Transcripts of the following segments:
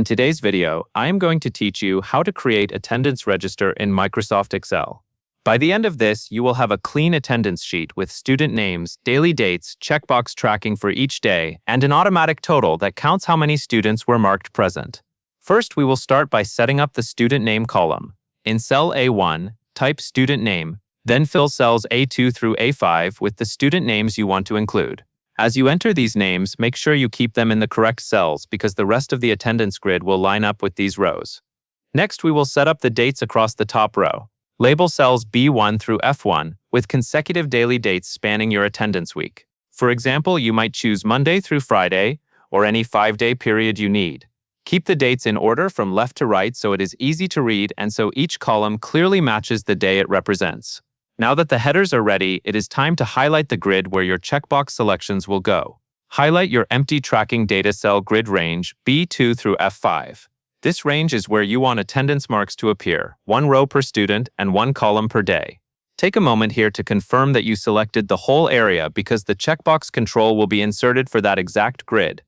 In today's video, I am going to teach you how to create attendance register in Microsoft Excel. By the end of this, you will have a clean attendance sheet with student names, daily dates, checkbox tracking for each day, and an automatic total that counts how many students were marked present. First, we will start by setting up the student name column. In cell A1, type student name, then fill cells A2 through A5 with the student names you want to include. As you enter these names, make sure you keep them in the correct cells because the rest of the attendance grid will line up with these rows. Next, we will set up the dates across the top row. Label cells B1 through F1 with consecutive daily dates spanning your attendance week. For example, you might choose Monday through Friday or any 5-day period you need. Keep the dates in order from left to right so it is easy to read and so each column clearly matches the day it represents. Now that the headers are ready, it is time to highlight the grid where your checkbox selections will go. Highlight your empty tracking data cell grid range B2 through F5. This range is where you want attendance marks to appear, 1 row per student and 1 column per day. Take a moment here to confirm that you selected the whole area because the checkbox control will be inserted for that exact grid.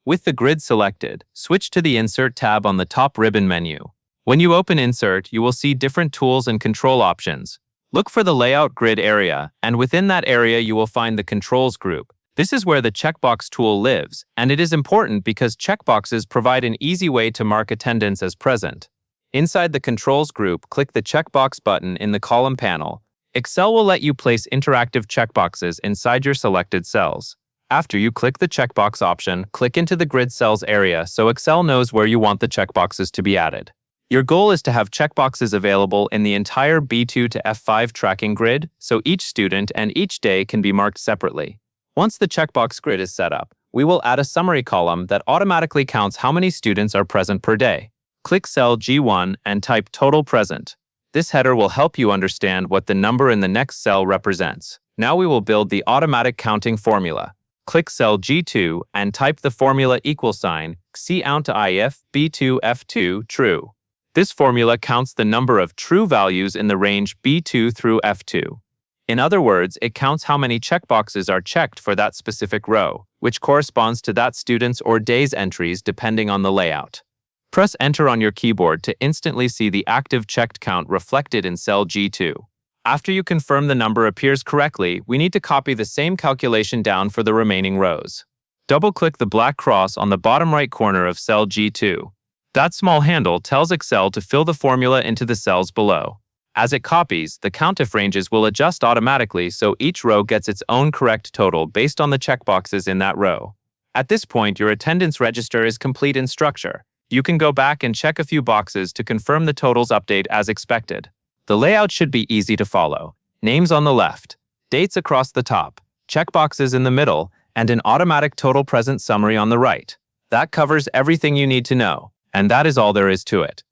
With the grid selected, switch to the Insert tab on the top ribbon menu. When you open Insert, you will see different tools and control options. Look for the Layout grid area, and within that area you will find the Controls group. This is where the checkbox tool lives, and it is important because checkboxes provide an easy way to mark attendance as present. Inside the Controls group, click the Checkbox button in the column panel. Excel will let you place interactive checkboxes inside your selected cells. After you click the checkbox option, click into the grid cells area so Excel knows where you want the checkboxes to be added. Your goal is to have checkboxes available in the entire B2 to F5 tracking grid, so each student and each day can be marked separately. Once the checkbox grid is set up, we will add a summary column that automatically counts how many students are present per day. Click cell G1 and type Total Present. This header will help you understand what the number in the next cell represents. Now we will build the automatic counting formula. Click cell G2 and type the formula $Count if B2 F2 true. This formula counts the number of true values in the range B2 through F2. In other words, it counts how many checkboxes are checked for that specific row, which corresponds to that student's or day's entries depending on the layout. Press Enter on your keyboard to instantly see the active checked count reflected in cell G2. After you confirm the number appears correctly, we need to copy the same calculation down for the remaining rows. Double-click the black cross on the bottom right corner of cell G2. That small handle tells Excel to fill the formula into the cells below. As it copies, the COUNTIF ranges will adjust automatically so each row gets its own correct total based on the checkboxes in that row. At this point, your attendance register is complete in structure. You can go back and check a few boxes to confirm the totals update as expected. The layout should be easy to follow. Names on the left, dates across the top, checkboxes in the middle, and an automatic total present summary on the right. That covers everything you need to know. And that is all there is to it.